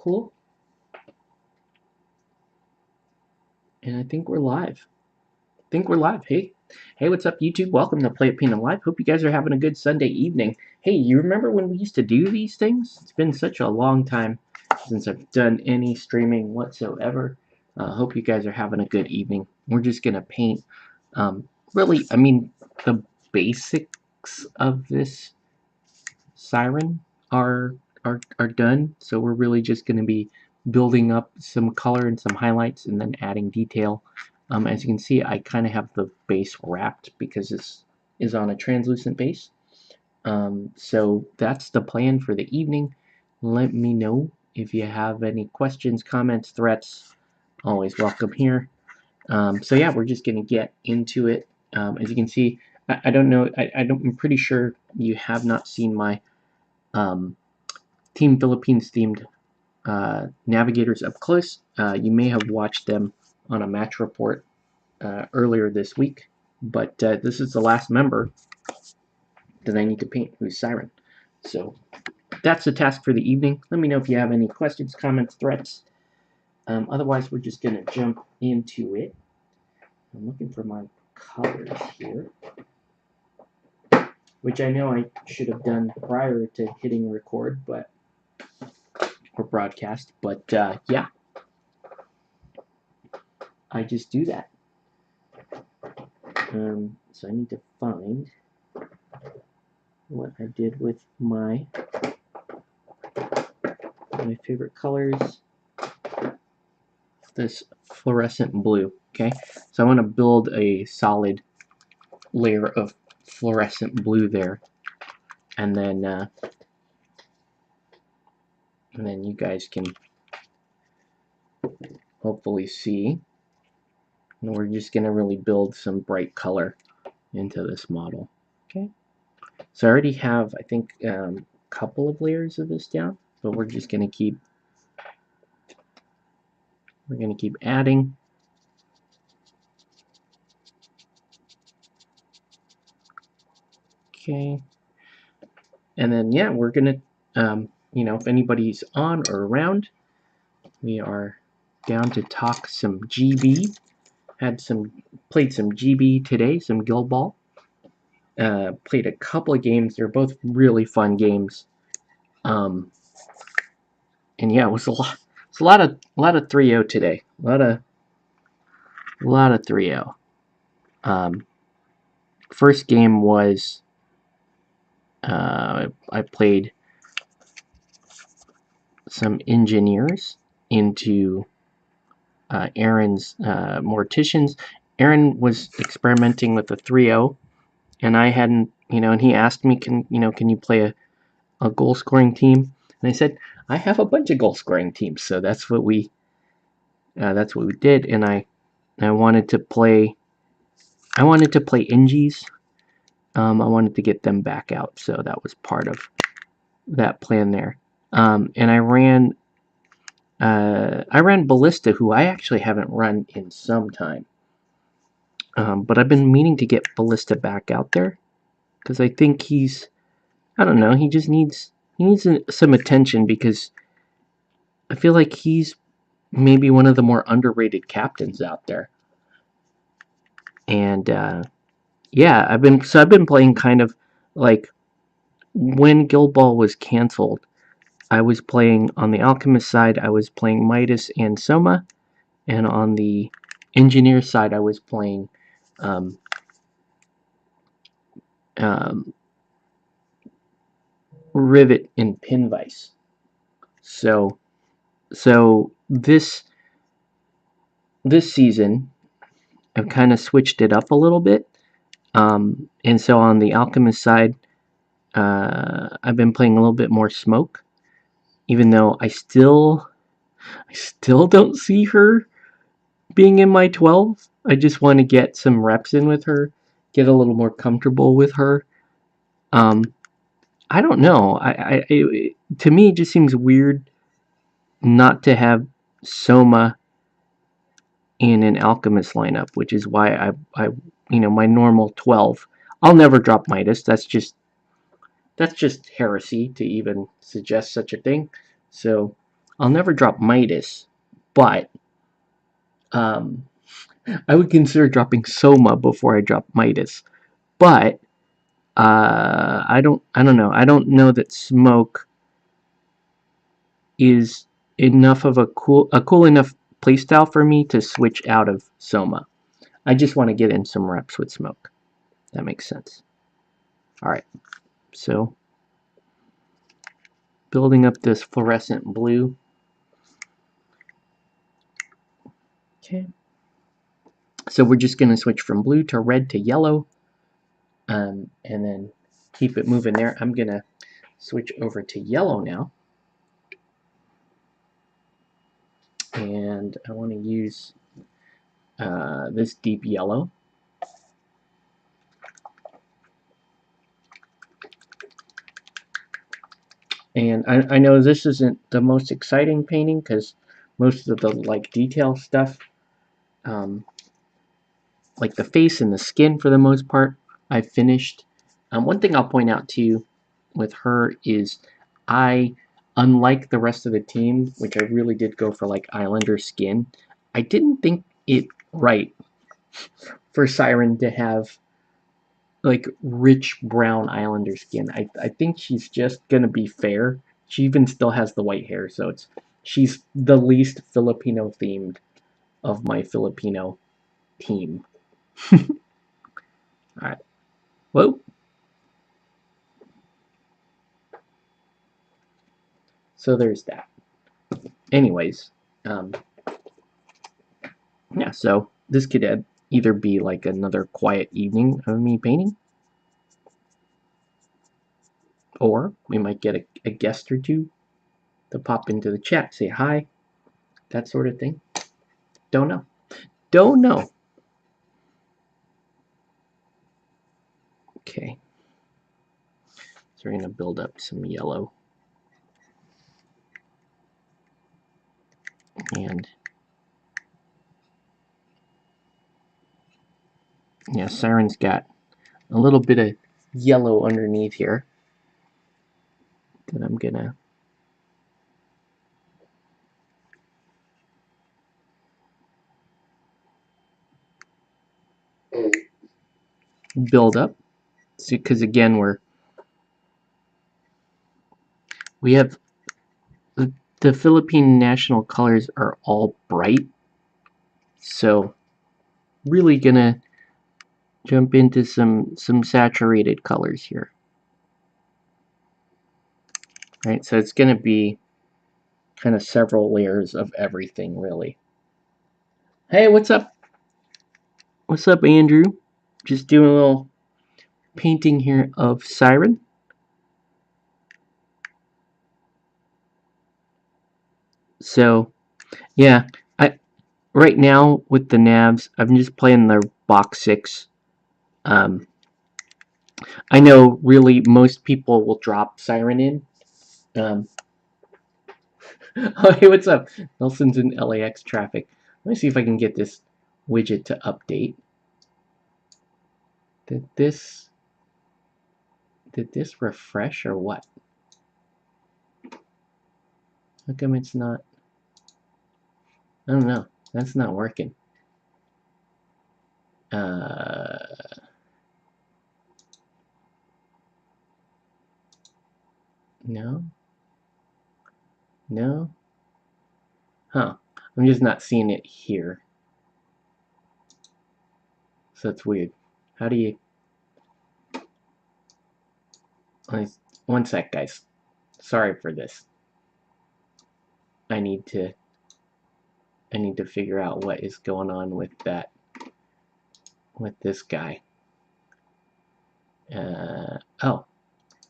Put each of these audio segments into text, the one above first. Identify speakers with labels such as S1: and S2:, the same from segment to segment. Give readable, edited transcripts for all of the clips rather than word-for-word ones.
S1: Cool. And I think we're live. Hey, what's up, YouTube? Welcome to Play It Paint Live. Hope you guys are having a good Sunday evening. Hey, you remember when we used to do these things? It's been such a long time since I've done any streaming whatsoever. Hope you guys are having a good evening. We're just gonna paint. Really, I mean, the basics of this Siren are done. So we're really just gonna be building up some color and some highlights, and then adding detail. As you can see, I kind of have the base wrapped because this is on a translucent base. So that's the plan for the evening. Let me know if you have any questions, comments, threats. Always welcome here. So yeah, we're just gonna get into it. As you can see, I don't know. I'm pretty sure you have not seen my Team Philippines themed navigators up close. You may have watched them on a match report earlier this week, but this is the last member that I need to paint, who's Siren. So that's the task for the evening. Let me know if you have any questions, comments, threats. Otherwise, we're just going to jump into it. I'm looking for my colors here, which I know I should have done prior to hitting record, or broadcast, but yeah, I just do that. So I need to find what I did with my favorite colors. This fluorescent blue. Okay, so I want to build a solid layer of fluorescent blue there, and then you guys can hopefully see. And we're just gonna really build some bright color into this model. Okay, so I already have, I think, a couple of layers of this down, but we're just gonna keep adding. Okay, and then yeah, we're gonna if anybody's on or around, we are down to talk some GB. Played some GB today, some Guild Ball. Played a couple of games. They're both really fun games. And yeah, it was a lot. It's a lot of 3-0 today. A lot of 3-0. First game was I played some engineers into Aaron's morticians. Aaron was experimenting with a 3-0, and I hadn't, and he asked me, can you play a goal scoring team? And I said, I have a bunch of goal scoring teams, so that's what we did. And I wanted to play Ingies. I wanted to get them back out, so that was part of that plan there. And I ran Ballista, who I actually haven't run in some time. But I've been meaning to get Ballista back out there, because I think he just needs some attention, because I feel like he's maybe one of the more underrated captains out there. And yeah, I've been playing kind of like when Guild Ball was canceled. I was playing on the Alchemist side. I was playing Midas and Soma, and on the Engineer side, I was playing Rivet and Pinvice. So this season, I've kind of switched it up a little bit. And so on the Alchemist side, I've been playing a little bit more Smoke, even though I still don't see her being in my 12. I just want to get some reps in with her, get a little more comfortable with her. I don't know. To me, it just seems weird not to have Soma in an Alchemist lineup, which is why I my normal 12. I'll never drop Midas. That's just heresy to even suggest such a thing. So I'll never drop Midas, but um, I would consider dropping Soma before I drop Midas. But I don't know. I don't know that Smoke is enough of a cool enough playstyle for me to switch out of Soma. I just want to get in some reps with Smoke. That makes sense. Alright, so building up this fluorescent blue. Okay. So we're just going to switch from blue to red to yellow. And then keep it moving there. I'm going to switch over to yellow now. And I want to use this deep yellow. And I know this isn't the most exciting painting because most of the like detail stuff, like the face and the skin for the most part, I've finished. One thing I'll point out to you with her is unlike the rest of the team, which I really did go for like Islander skin, I didn't think it right for Siren to have like rich brown Islander skin. I think she's just gonna be fair. She even still has the white hair, so she's the least Filipino themed of my Filipino team. Alright. Whoa. So there's that. Anyways, yeah, so this could either be like another quiet evening of me painting, or we might get a guest or two to pop into the chat, say hi, that sort of thing. Don't know. Don't know. Okay. So we're going to build up some yellow. And yeah, Siren's got a little bit of yellow underneath here that I'm going to build up. Because again, we have the Philippine national colors are all bright, so really gonna jump into some saturated colors here. Right, so it's gonna be kind of several layers of everything, really. Hey, what's up? What's up, Andrew? Just doing a little painting here of Siren. So, yeah, right now with the navs, I'm just playing the box 6. I know really most people will drop Siren in. Oh, hey, what's up? Nelson's in LAX traffic. Let me see if I can get this widget to update. Did this refresh or what? How come it's not? I don't know. That's not working. No. No. Huh. I'm just not seeing it here. So it's weird. How do you... One sec, guys. Sorry for this. I need to figure out what is going on with that, with this guy. Oh, I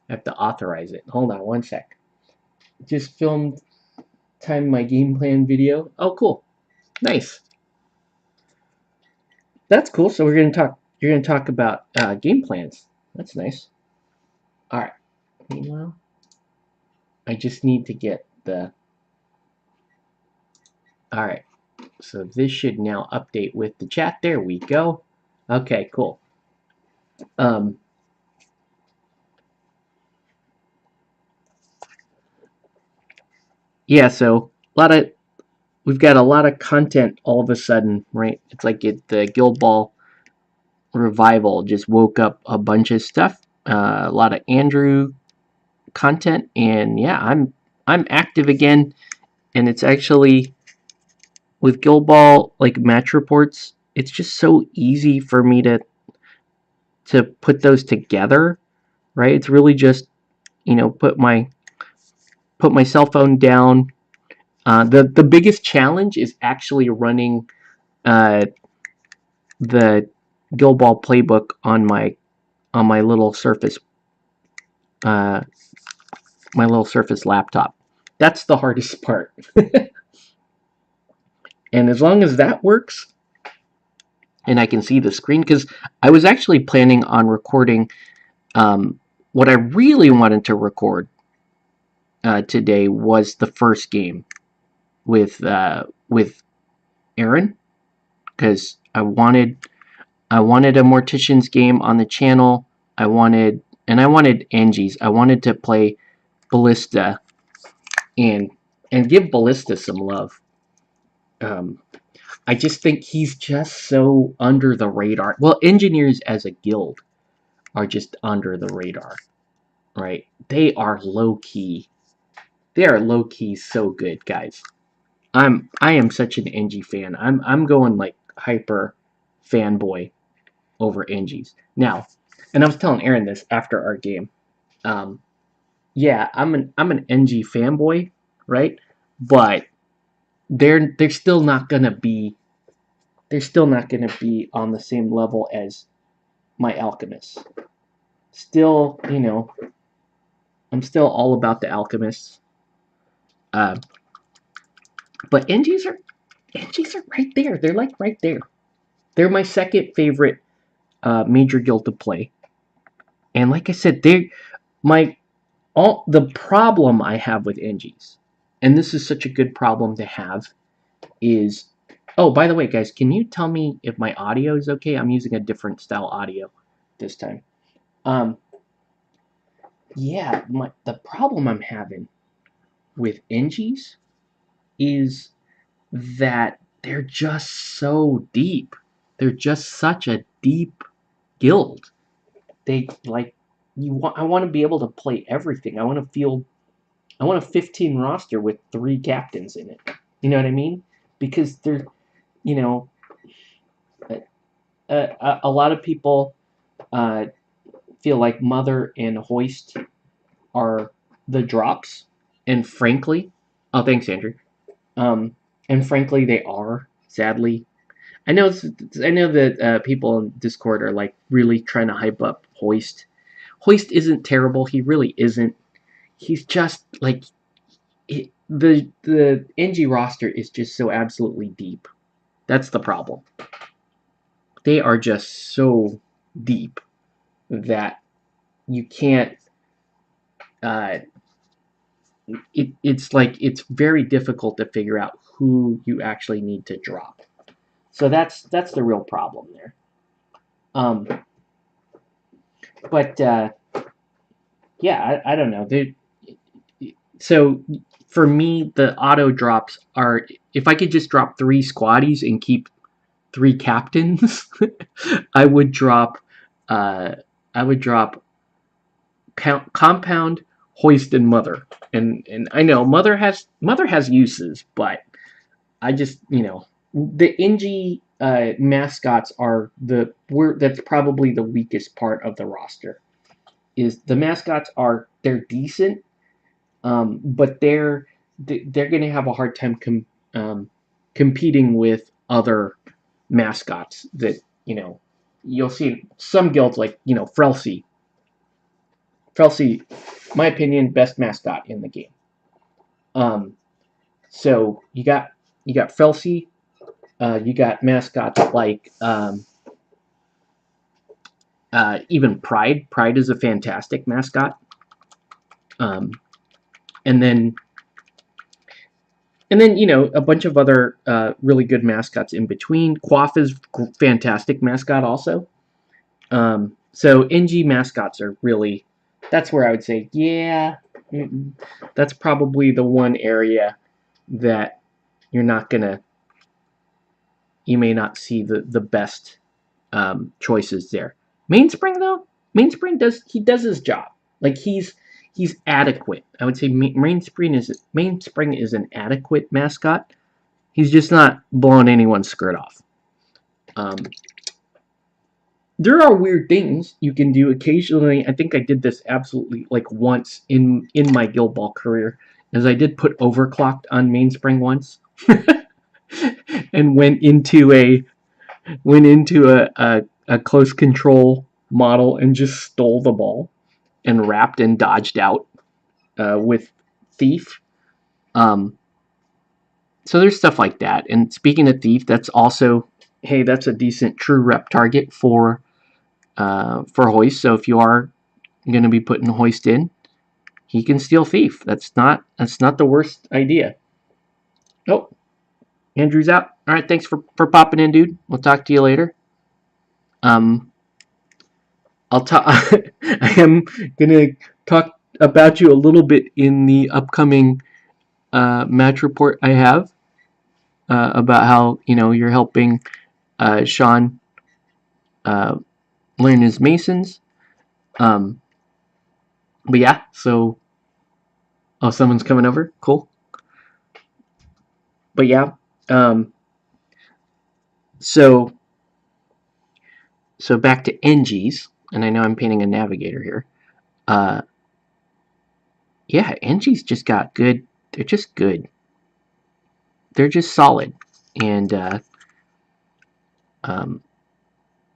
S1: have to authorize it. Hold on one sec. Just filmed time my game plan video. Oh, cool. Nice. That's cool. So we're gonna talk. You're gonna talk about game plans. That's nice. All right. Meanwhile, I just need to get the. All right. So this should now update with the chat. There we go. Okay. Cool. Um. Yeah. So lot of we've got a lot of content all of a sudden, right? It's like the Guild Ball revival just woke up a bunch of stuff. A lot of Andrew content, and yeah, I'm active again, and it's actually with Guild Ball like match reports. It's just so easy for me to put those together, right? It's really just put my cell phone down. The biggest challenge is actually running uh, the Guild Ball playbook on uh, my little Surface laptop. That's the hardest part. And as long as that works, and I can see the screen, because I was actually planning on recording what I really wanted to record today was the first game with Aaron, because I wanted a Mortician's game on the channel. I wanted Angie's. I wanted to play Ballista and give Ballista some love. Um, I just think he's just so under the radar. Well, engineers as a guild are just under the radar, right? They are low key. They are low key so good, guys. I am such an Engie fan. I'm going like hyper fanboy over Engie's now. And I was telling Aaron this after our game. Um, yeah, I'm an Engie fanboy, right? But they're still not gonna be on the same level as my Alchemists. Still, I'm still all about the Alchemists. Uh, but Engie's are right there. They're like right there. They're my second favorite major guild to play. And like I said, they my all the problem I have with Engie's, and this is such a good problem to have, is oh, by the way, guys, can you tell me if my audio is okay? I'm using a different style audio this time. Um, yeah, the problem I'm having with Engie's is that they're just so deep. They're just such a deep guild. They like I want to be able to play everything. I want a 15 roster with 3 captains in it. You know what I mean? Because they're, you know, a lot of people uh, feel like Mother and Hoist are the drops, and frankly, oh, thanks, Andrew. Um, and frankly, they are. Sadly, I know that people in Discord are like really trying to hype up Hoist. Hoist isn't terrible. He really isn't. He's just like the NG roster is just so absolutely deep. That's the problem. They are just so deep that you can't. Uh, it's like it's very difficult to figure out who you actually need to drop. So that's the real problem there. Um, but yeah, I don't know. So for me, the auto drops are if I could just drop 3 squaddies and keep 3 captains, I would drop uh, I would drop compound, hoist, and mother. And I know mother has uses, but I just the Ingy mascots are that's probably the weakest part of the roster. Is the mascots they're decent, but they're going to have a hard time competing with other mascots that you'll see some guilds like Frelsey. Frelsey, my opinion, best mascot in the game. Um, so you got Frelsey, you got mascots like even Pride. Pride is a fantastic mascot. Um, and then a bunch of other really good mascots in between. Quaff is fantastic mascot also. So NG mascots are really, that's where I would say, yeah, that's probably the one area that you're not gonna, you may not see the best choices there. Mainspring though, Mainspring does his job. Like he's adequate. I would say Mainspring is an adequate mascot. He's just not blowing anyone's skirt off. Um, there are weird things you can do occasionally. I think I did this absolutely like once in my Guild Ball career, as I did put Overclocked on Mainspring once, and went into a close control model and just stole the ball and wrapped and dodged out with Thief. Um, so there's stuff like that. And speaking of Thief, that's also, hey, that's a decent true rep target for Hoist. So if you are going to be putting Hoist in, he can steal Thief. That's not the worst idea. Oh, Andrew's out. All right, thanks for popping in, dude. We'll talk to you later. I'll talk. I am gonna talk about you a little bit in the upcoming match report I have about how you're helping Sean learn his Masons. Um, but yeah, so someone's coming over. Cool. But yeah, um, so back to NGs, and I know I'm painting a navigator here. Yeah, NGs just got good. They're just good. They're just solid, and um,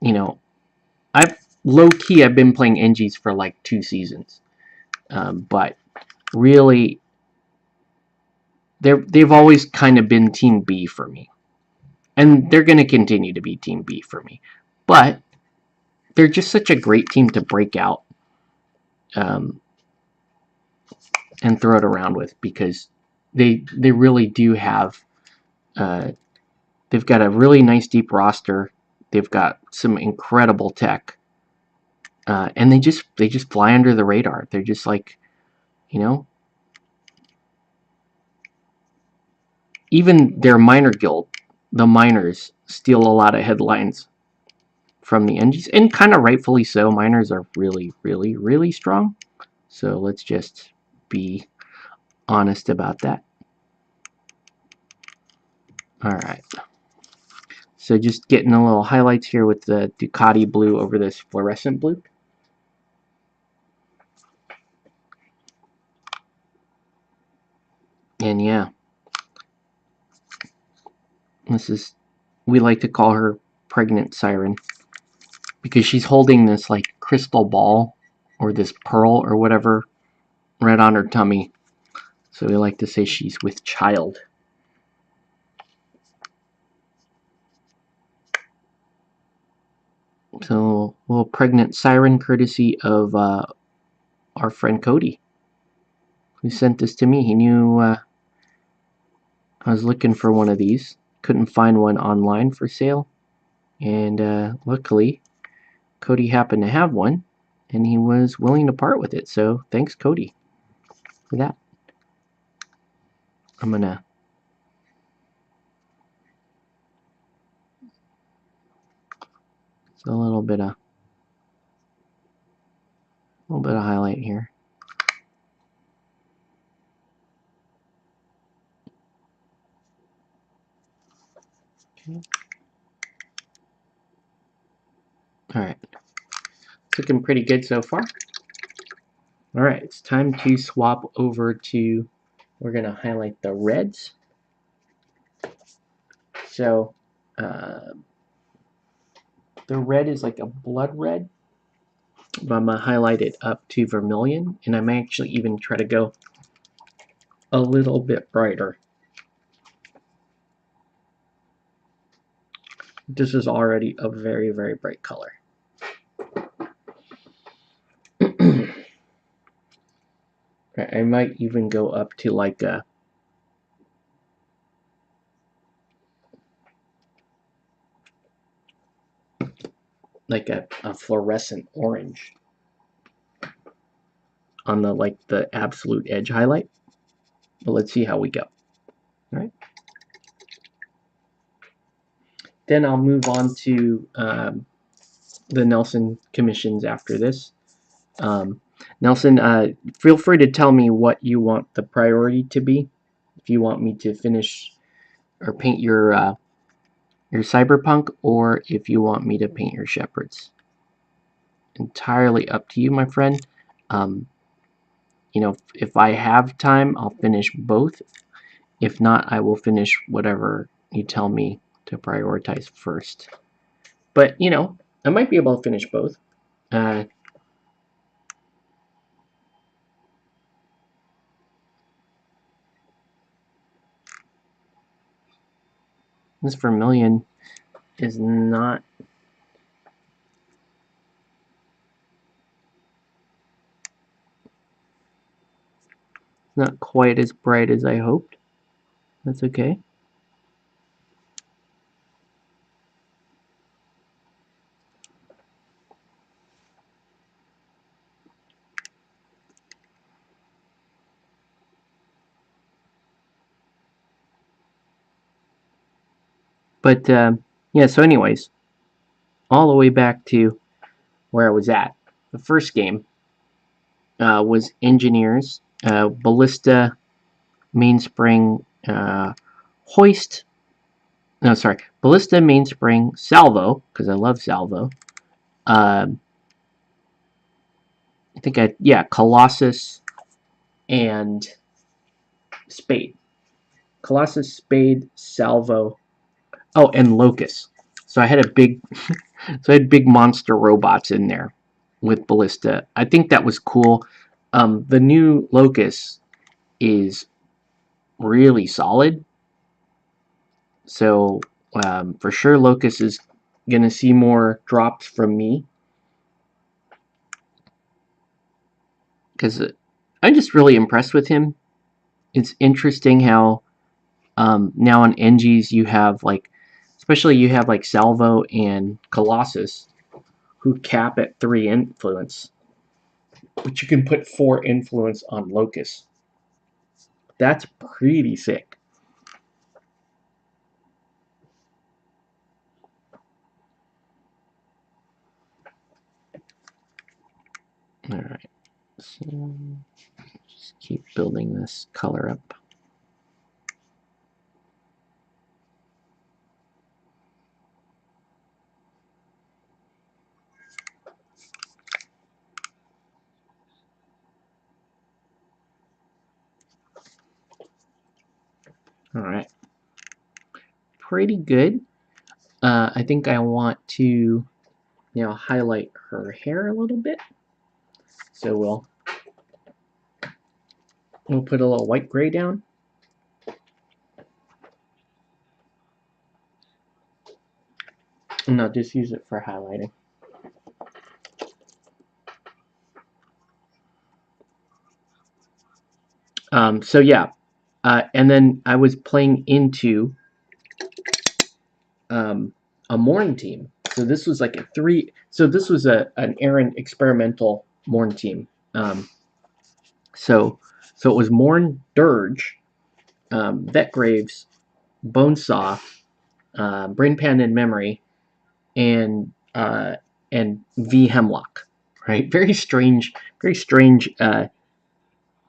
S1: you know, I've low key I've been playing NGs for like 2 seasons, but really they've always kind of been Team B for me, and they're going to continue to be Team B for me. But they're just such a great team to break out um, and throw it around with, because they really do have they've got a really nice deep roster. They've got some incredible tech, and they just fly under the radar. They're just like, even their minor guild, the miners, steal a lot of headlines from the NGs, and kind of rightfully so. Miners are really, really, really strong. So let's just be honest about that. All right. So just getting a little highlights here with the Ducati blue over this fluorescent blue. And yeah, we like to call her pregnant Siren, because she's holding this like crystal ball or this pearl or whatever right on her tummy. So we like to say she's with child. So a little pregnant Siren, courtesy of our friend Cody, who sent this to me. He knew I was looking for one of these. Couldn't find one online for sale. And luckily, Cody happened to have one, and he was willing to part with it. So thanks, Cody, for that. I'm gonna a little bit of highlight here. Okay. All right, looking pretty good so far. All right, it's time to swap over to. We're gonna highlight the reds. So the red is like a blood red, but I'm gonna highlight it up to vermilion, and I may actually even try to go a little bit brighter. This is already a very, very bright color. I might even go up to like a fluorescent orange on the absolute edge highlight. But let's see how we go. All right. Then I'll move on to the Nelson commissions after this. Um, Nelson, feel free to tell me what you want the priority to be. If you want me to finish or paint your cyberpunk, or if you want me to paint your shepherds. Entirely up to you, my friend. Um, if I have time, I'll finish both. If not, I will finish whatever you tell me to prioritize first. But, I might be able to finish both. Uh, this vermilion is not quite as bright as I hoped. That's okay. But yeah, so anyways, all the way back to where I was at. The first game was Engineers, Ballista, Mainspring, Hoist. No, sorry, Ballista, Mainspring, Salvo, because I love Salvo. Um, yeah, Colossus and Spade. Colossus, Spade, Salvo. Oh, and Locust. So I had a big, so I had big monster robots in there with Ballista. I think that was cool. The new Locust is really solid. So for sure, Locust is gonna see more drops from me because I'm just really impressed with him. It's interesting how now on NGs you have especially you have like Salvo and Colossus who cap at 3 influence, but you can put 4 influence on Locust. That's pretty sick. All right, so just keep building this color up. All right, pretty good. I think I want to now highlight her hair a little bit. So we'll put a little white gray down. And I'll just use it for highlighting. So yeah, and then I was playing into a Morn team. So this was like a three. So this was an Aaron experimental Morn team. So it was Morn Dirge, Vet Graves, Bonesaw, Brainpan in Memory, and V Hemlock. Right, very strange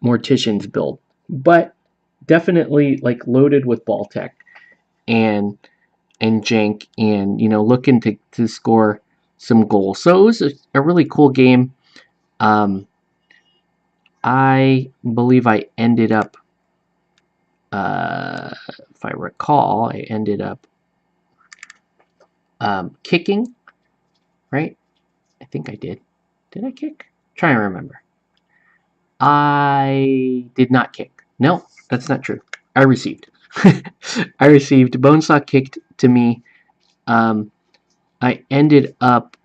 S1: Mortician's build, but definitely like loaded with ball tech and jank, and looking to score some goals. So it was a really cool game. I believe I ended up, if I recall, I ended up kicking, right? I think I did. Did I kick? Trying to remember. I did not kick. No, that's not true. I received. I received. Bonesaw kicked to me. Um, I ended up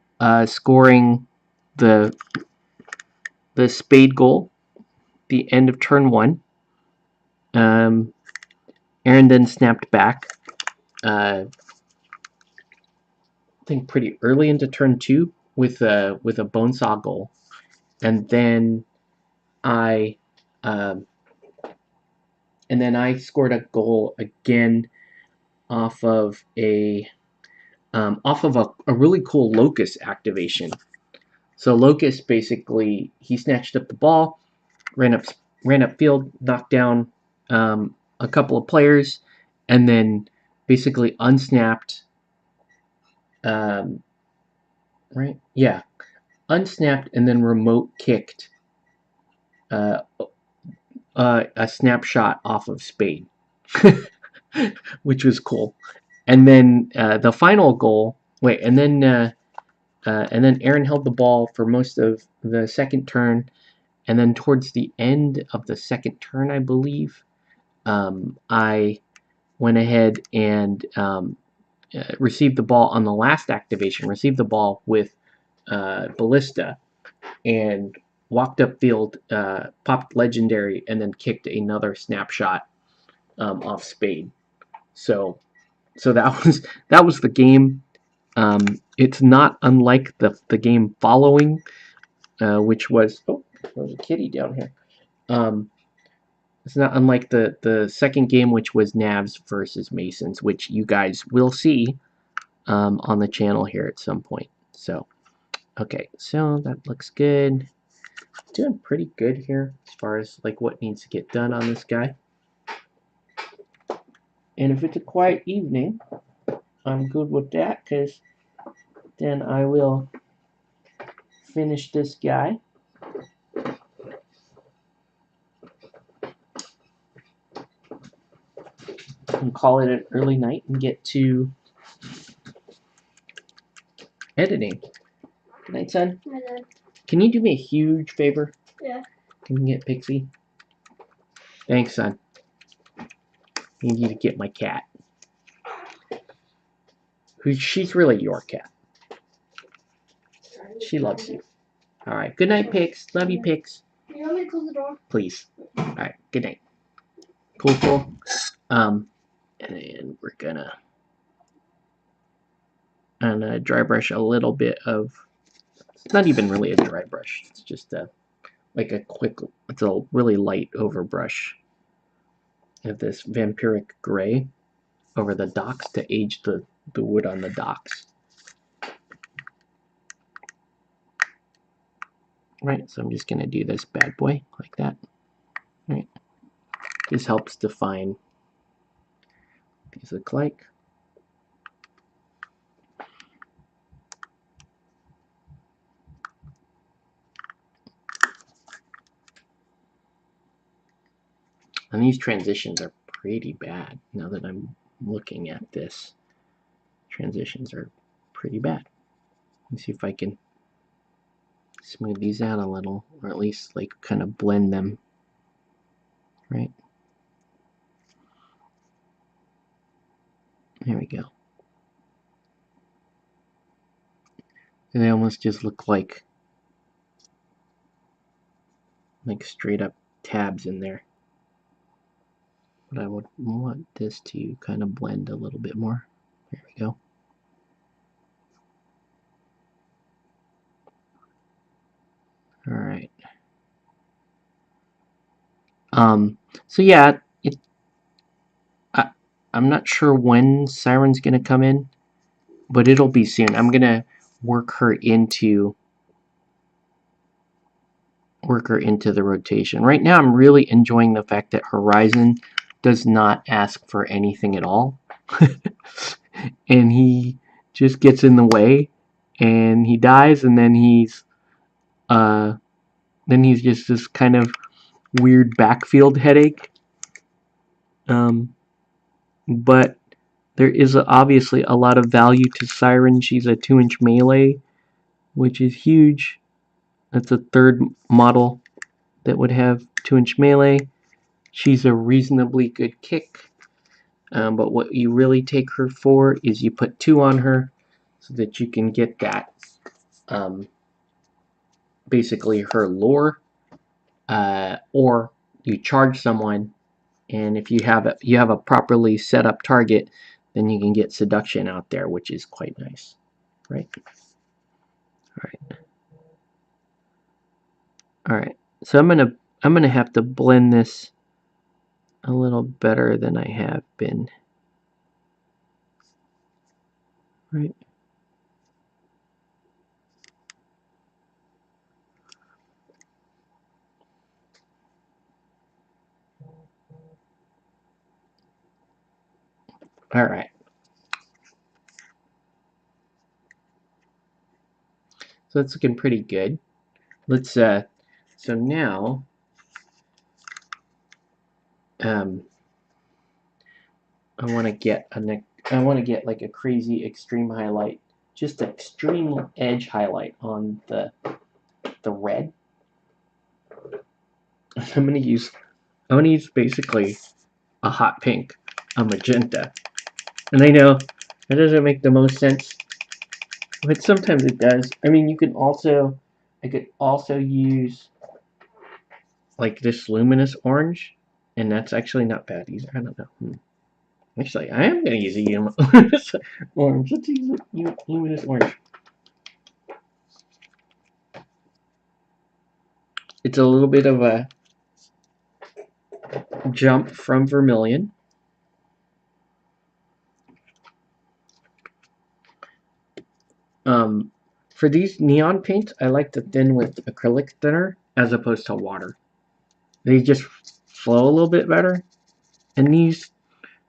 S1: scoring the spade goal, the end of turn 1. Aaron then snapped back. I think pretty early into turn 2 with a Bonesaw goal, and then I and then I scored a goal again off of a really cool locust activation. So locust basically he snatched up the ball, ran up field, knocked down a couple of players, and then basically unsnapped. Right? Yeah, unsnapped and then remote kicked uh, a snapshot off of Spade, which was cool. And then the final goal. Wait, and then Aaron held the ball for most of the second turn, and then towards the end of the second turn, I believe, I went ahead and received the ball on the last activation. Received the ball with Ballista and walked upfield, popped legendary, and then kicked another snapshot off Spade. So that was the game. It's not unlike the game following, which was there's a kitty down here. It's not unlike the second game, which was Navs versus Masons, which you guys will see on the channel here at some point. So okay, so that looks good. Doing pretty good here as far as like what needs to get done on this guy. And if it's a quiet evening, I'm good with that because then I will finish this guy. And call it an early night and get to editing. Good night, son.
S2: Hi, Dad.
S1: Can you do me a huge favor?
S2: Yeah.
S1: Can you get Pixie? Thanks, son. I need to get my cat. She's really your cat. She loves you. All right. Good night, Pix. Love you, Pix.
S2: You want me to close the door?
S1: Please. All right. Good night. Cool. And then we're gonna dry brush a little bit of. It's not even really a dry brush. It's just like a quick. It's a really light overbrush of this vampiric gray over the docks to age the wood on the docks. Right, so I'm just gonna do this bad boy like that. Right, this helps define what these look like. And these transitions are pretty bad now that I'm looking at this. Transitions are pretty bad. Let me see if I can smooth these out a little, or at least like kind of blend them. Right? There we go. And they almost just look like straight up tabs in there. But I would want this to kind of blend a little bit more. There we go. All right. So yeah, I'm not sure when Siren's gonna come in, but it'll be soon. I'm gonna work her into the rotation. Right now, I'm really enjoying the fact that Horizon does not ask for anything at all, and he just gets in the way, and he dies, and then he's just this kind of weird backfield headache. But there is obviously a lot of value to Siren. She's a 2-inch melee, which is huge. That's a third model that would have 2-inch melee. She's a reasonably good kick. But what you really take her for is you put 2 on her so that you can get that basically her lure, or you charge someone, and if you have a properly set up target, then you can get seduction out there, which is quite nice, right? All right. So I'm gonna have to blend this a little better than I have been. Right. All right. So it's looking pretty good. Let's so now um I want to get like a crazy extreme highlight, just extreme edge highlight on the red. I'm gonna use basically a hot pink, a magenta, and I know that doesn't make the most sense, but sometimes it does. I mean, I could also use like this luminous orange, and that's actually not bad either. I don't know. Actually, I am gonna use a luminous orange. Let's use a luminous orange. It's a little bit of a jump from vermilion. Um, for these neon paints, I like to thin with acrylic thinner as opposed to water. They just flow a little bit better. And these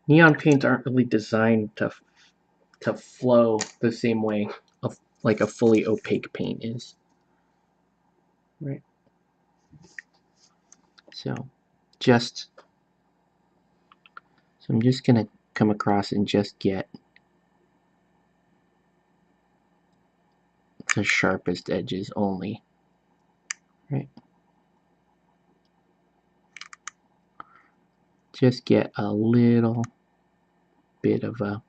S1: neon paints aren't really designed to flow the same way like a fully opaque paint is. Right. So just so I'm just gonna come across and just get the sharpest edges only. Right. Just get a little bit of a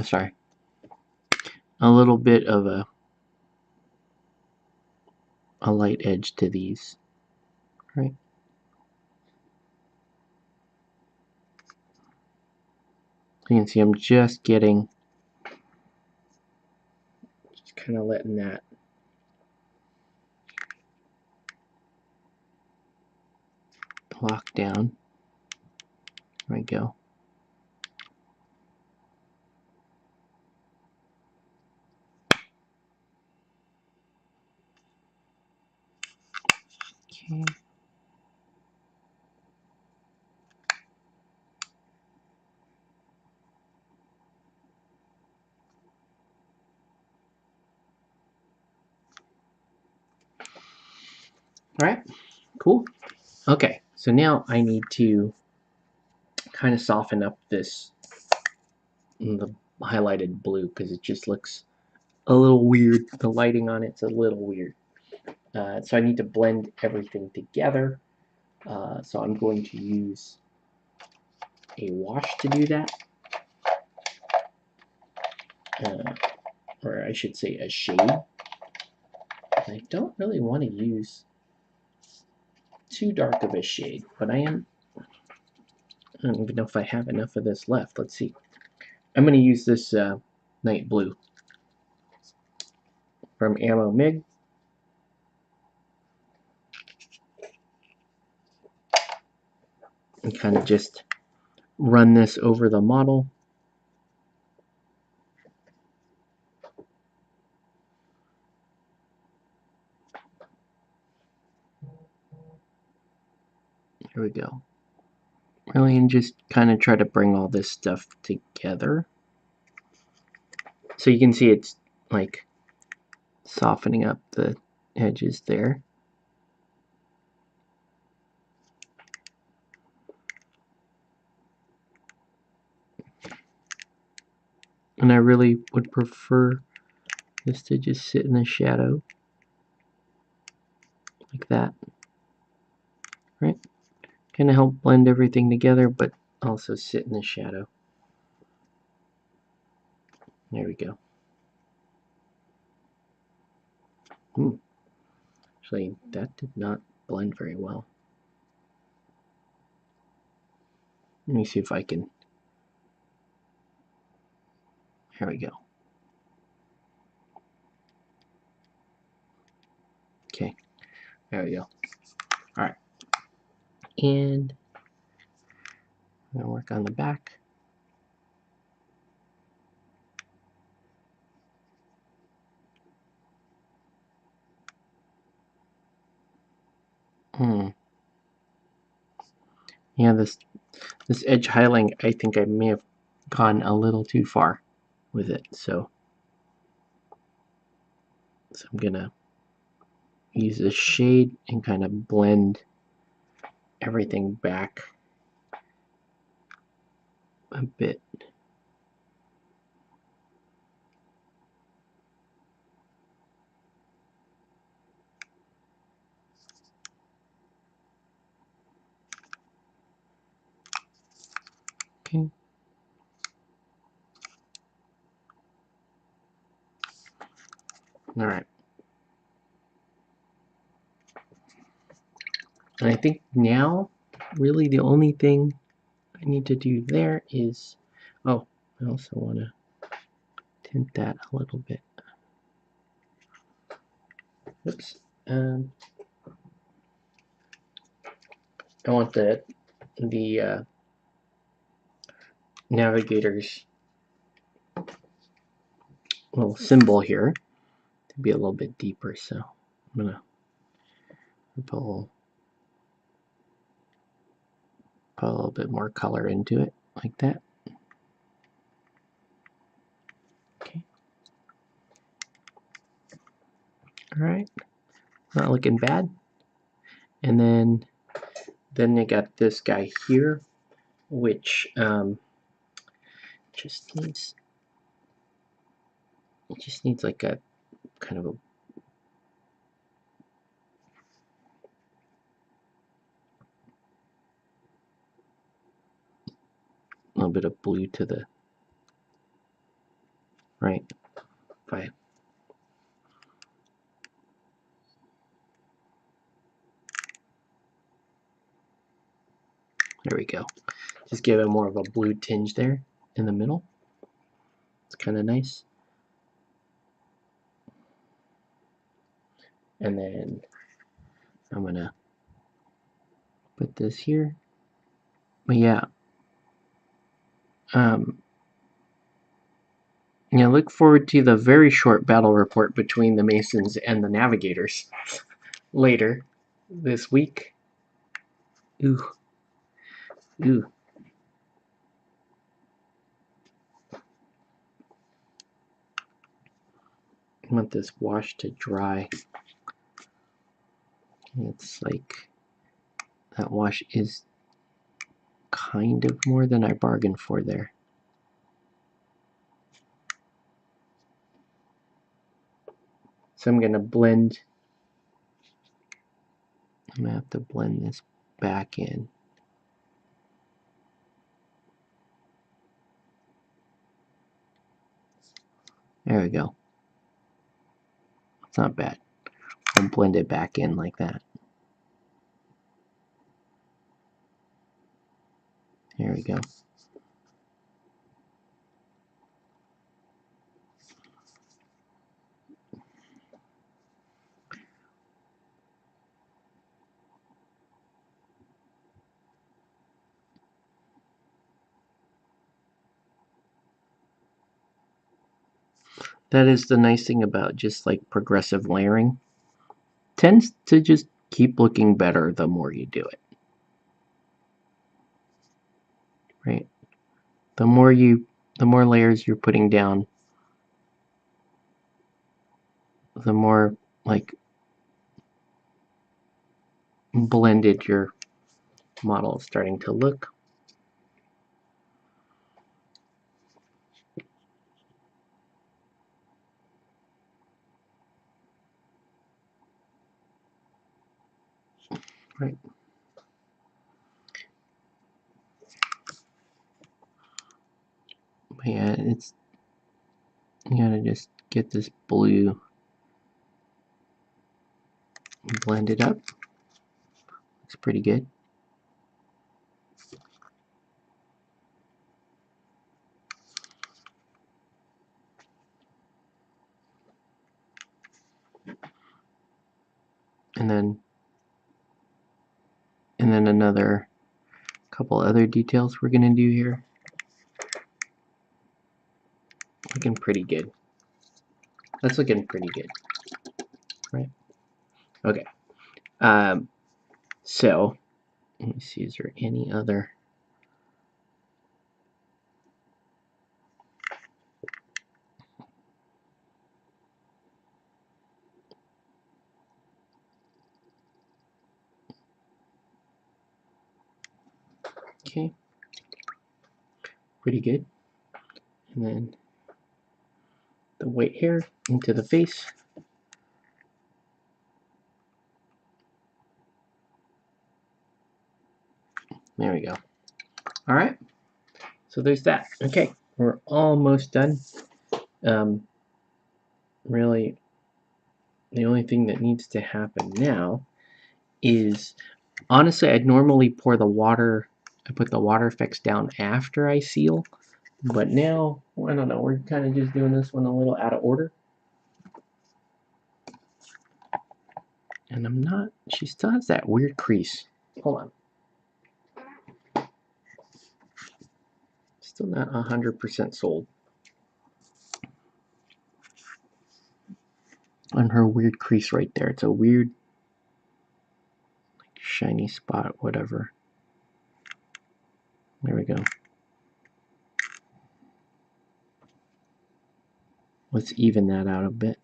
S1: sorry, a little bit of a light edge to these, right? You can see I'm just kind of letting that lock down. There we go. Okay. All right, cool. Okay, so now I need to kind of soften up the highlighted blue because it just looks a little weird. The lighting on it's a little weird. So I need to blend everything together. So I'm going to use a wash to do that. Or I should say a shade. I don't really want to use too dark of a shade, but I don't even know if I have enough of this left. Let's see. I'm going to use this night blue from Ammo MIG. And kind of just run this over the model. Here we go. Really, and just kind of try to bring all this stuff together. So you can see it's like softening up the edges there. And I really would prefer this to just sit in the shadow like that. Right? Kind of help blend everything together, but also sit in the shadow. There we go. Actually, that did not blend very well. Let me see if I can. Here we go. There we go. All right. And I'm going to work on the back. Yeah, this edge highlighting, I think I may have gone a little too far with it. So I'm going to use this shade and kind of blend everything back a bit. Okay. All right. And I think now, really the only thing I need to do there is, oh, I also want to tint that a little bit. Oops. I want the navigator's little symbol here to be a little bit deeper, so I'm gonna put a little bit more color into it, like that. Okay. All right. Not looking bad. And then I got this guy here, which just needs like a kind of a little bit of blue to the right. Fine. There we go. Just give it more of a blue tinge there in the middle. It's kind of nice. And then I'm gonna put this here. But yeah, yeah, look forward to the very short battle report between the Masons and the Navigators later this week. Ooh, ooh. I want this wash to dry. It's like that wash is kind of more than I bargained for there. So I'm gonna blend. I'm gonna have to blend this back in. There we go. It's not bad. I'll blend it back in like that. There we go. That is the nice thing about just like progressive layering. Tends to just keep looking better the more you do it. Right? The more layers you're putting down, the more like blended your model is starting to look. Right. But yeah, it's, you gotta just get this blue blended up. Looks pretty good. And then And then another couple other details we're going to do here. Looking pretty good. That's looking pretty good. Right? Okay. So, let me see, is there any other... Okay. Pretty good. And then the white hair into the face. There we go. All right. So there's that. Okay. We're almost done. Really, the only thing that needs to happen now is, honestly, I'd normally pour the water, I put the water effects down after I seal, but now, I don't know, we're kind of just doing this one a little out of order. And I'm not, she still has that weird crease. Hold on. Still not 100% sold on her weird crease right there. It's a weird, like, shiny spot, whatever. There we go. Let's even that out a bit.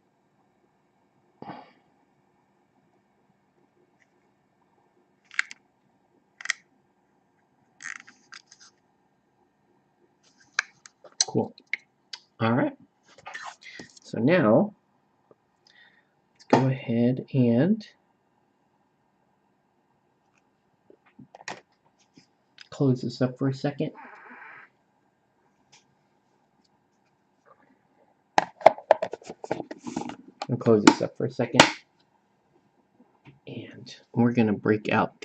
S1: Cool. All right. So now, let's go ahead and close this up for a second. I'll close this up for a second. And we're going to break out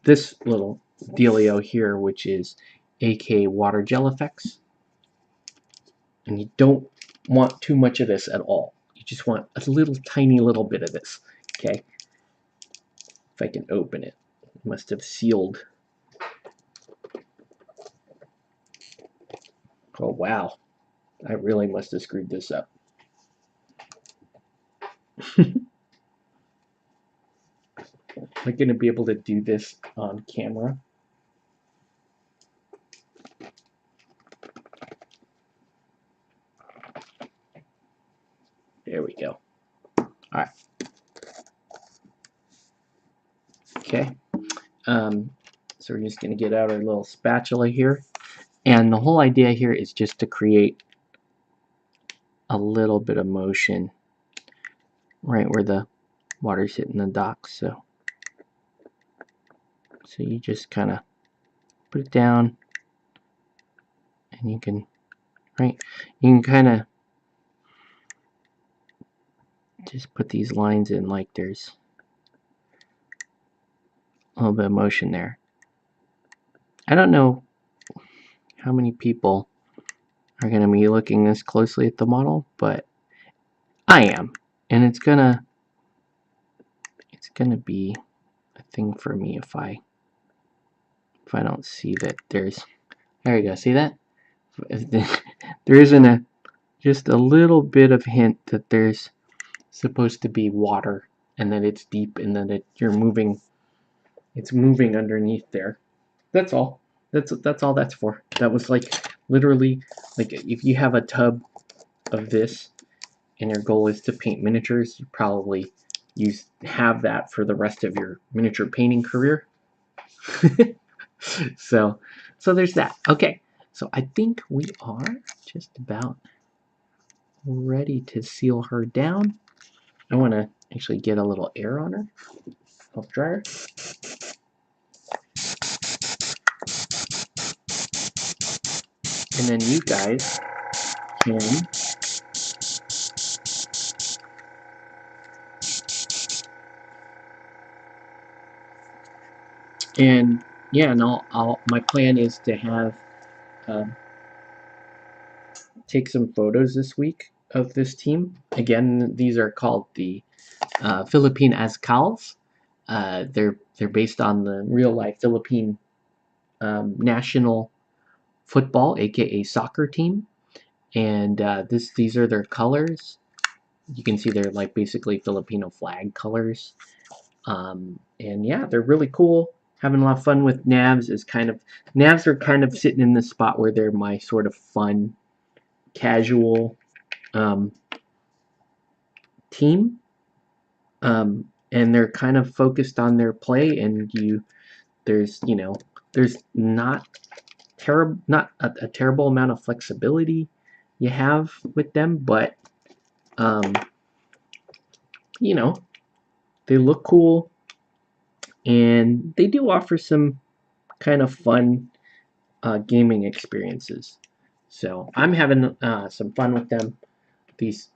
S1: this little dealio here, which is AK water gel effects. And you don't want too much of this at all. You just want a little tiny little bit of this. Okay. If I can open it. It must have sealed. Oh wow. I really must have screwed this up. Am I going to be able to do this on camera? There we go. Alright. Okay. So we're just going to get out our little spatula here. And the whole idea here is just to create a little bit of motion right where the water's hitting the docks. So you just kind of put it down, and you can kind of just put these lines in like there's a little bit of motion there. I don't know how many people are going to be looking this closely at the model, but I am, and it's gonna be a thing for me if I don't see that there's, there you go, see that? If there isn't just a little bit of hint that there's supposed to be water, and that it's deep, and that it's moving underneath there. That's all. That's all that's for. That was like literally, like, if you have a tub of this and your goal is to paint miniatures, you probably have that for the rest of your miniature painting career. so there's that. Okay, so I think we are just about ready to seal her down. I want to actually get a little air on her. Help dryer. And then you guys can and yeah, and my plan is to have take some photos this week of this team. Again, these are called the Philippine Azkals. They're based on the real life Philippine national football, aka soccer team, and these are their colors. You can see they're like basically Filipino flag colors. And yeah, they're really cool. Having a lot of fun with Navs is Navs are kind of sitting in the spot where they're my sort of fun, casual um, team, and they're kind of focused on their play. And there's not a terrible amount of flexibility you have with them, but um, you know, they look cool and they do offer some kind of fun gaming experiences. So I'm having some fun with them these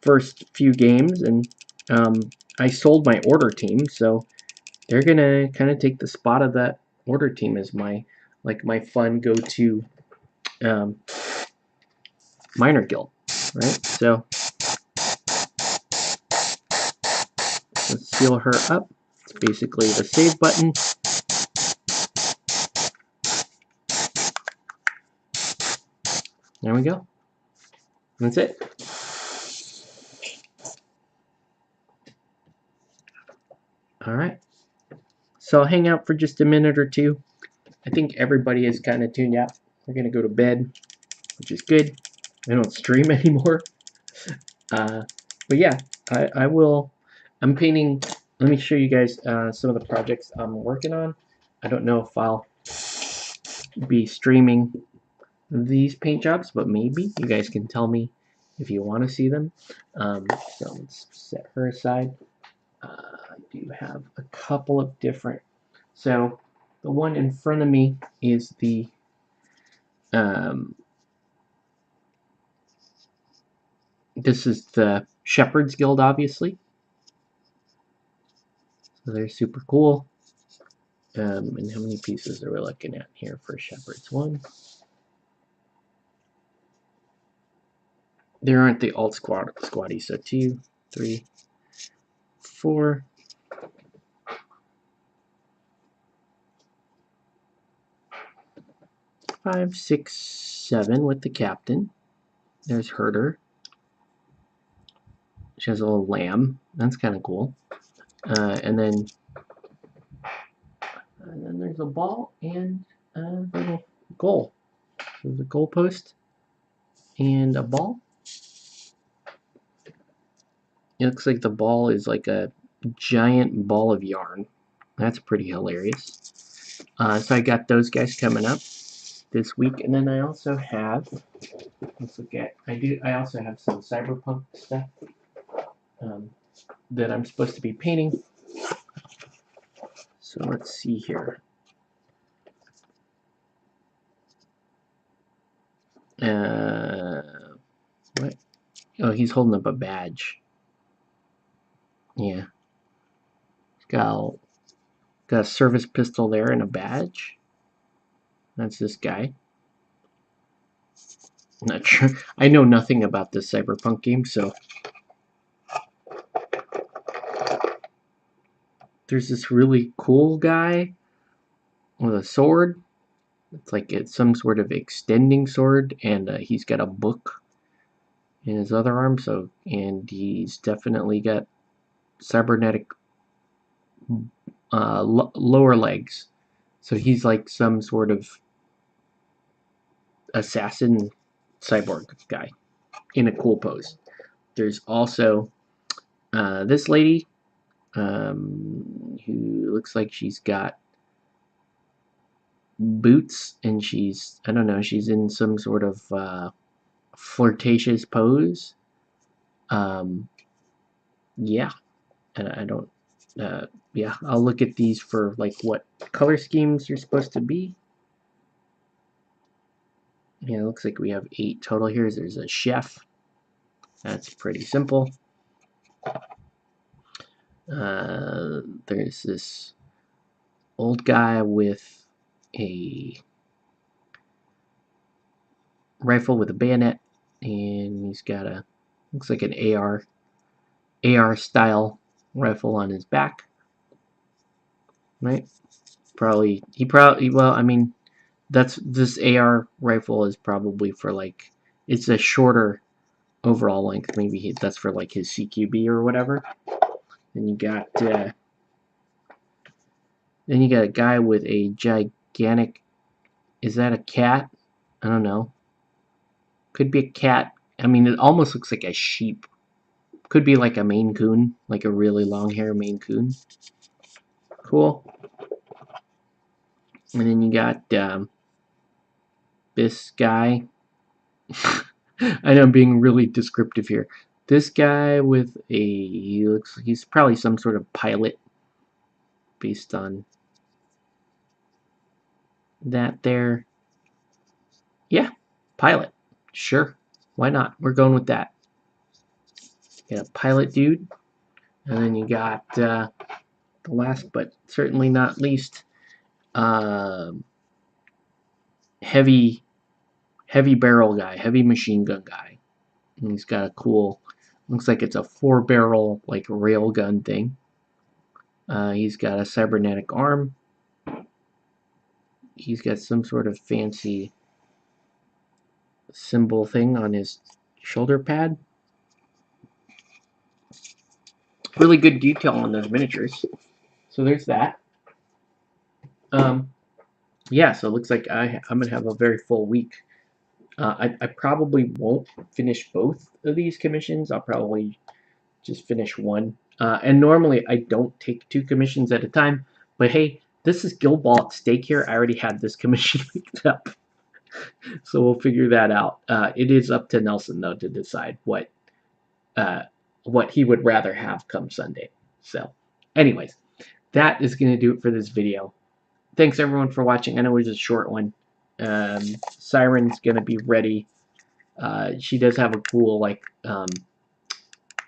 S1: first few games, and um, I sold my order team, so they're gonna kind of take the spot of that order team as my fun go-to um, minor guild, right? So let's seal her up. It's basically the save button. There we go. That's it. All right. So I'll hang out for just a minute or two. I think everybody is kind of tuned out. We're gonna go to bed, which is good. I don't stream anymore. But yeah, I will. I'm painting. Let me show you guys some of the projects I'm working on. I don't know if I'll be streaming these paint jobs, but maybe you guys can tell me if you want to see them. So let's set her aside. I do have a couple of different. So the one in front of me is the this is the Shepherd's Guild, obviously. So they're super cool. And how many pieces are we looking at here for Shepherds? One. There aren't the alt squaddies, so 2, 3, 4. 5, 6, 7 with the captain. There's Herder. She has a little lamb. That's kind of cool. And then there's a ball and a little goal. So there's a goal post and a ball. It looks like the ball is like a giant ball of yarn. That's pretty hilarious. So I got those guys coming up this week, and then I also have. Let's look at. I also have some cyberpunk stuff that I'm supposed to be painting. So let's see here. What? Oh, he's holding up a badge. Yeah. He's got a service pistol there and a badge. That's this guy. I'm not sure. I know nothing about this cyberpunk game, so there's this really cool guy with a sword. It's some sort of extending sword, and he's got a book in his other arm. And he's definitely got cybernetic lower legs. So he's like some sort of assassin cyborg guy in a cool pose. There's also this lady who looks like she's got boots, and I don't know, she's in some sort of flirtatious pose. Yeah, and I don't. Yeah, I'll look at these for like what color schemes you're supposed to be. Yeah, it looks like we have 8 total here. There's a chef. That's pretty simple. There's this old guy with a rifle with a bayonet, and he's got looks like an AR style rifle on his back. right? Probably he probably well, I mean, that's this AR rifle is probably for like it's a shorter overall length. Maybe that's for like his CQB or whatever. Then you got a guy with a gigantic. Is that a cat? I don't know. Could be a cat. I mean, it almost looks like a sheep. Could be like a Maine Coon, like a really long hair Maine Coon. Cool. And then you got this guy. I know I'm being really descriptive here. This guy with he's probably some sort of pilot based on that there. Yeah, pilot. Sure. Why not? We're going with that. You got a pilot dude. And then you got the last but certainly not least, uh, heavy barrel guy, heavy machine gun guy. And he's got a cool, looks like it's a 4-barrel like rail gun thing. He's got a cybernetic arm. He's got some sort of fancy symbol thing on his shoulder pad. Really good detail on those miniatures. So there's that. Yeah, so it looks like I'm going to have a very full week. I probably won't finish both of these commissions. I'll probably just finish one. And normally I don't take 2 commissions at a time. But hey, this is Guildball at stake here. I already had this commission picked up. So we'll figure that out. It is up to Nelson, though, to decide what he would rather have come Sunday. So anyways, that is going to do it for this video. Thanks everyone for watching. I know it was a short one. Siren's going to be ready. She does have a cool like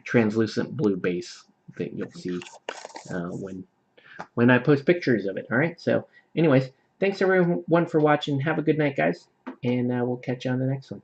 S1: translucent blue base that you'll see when I post pictures of it. All right. So anyways, thanks everyone for watching. Have a good night, guys, and we'll catch you on the next one.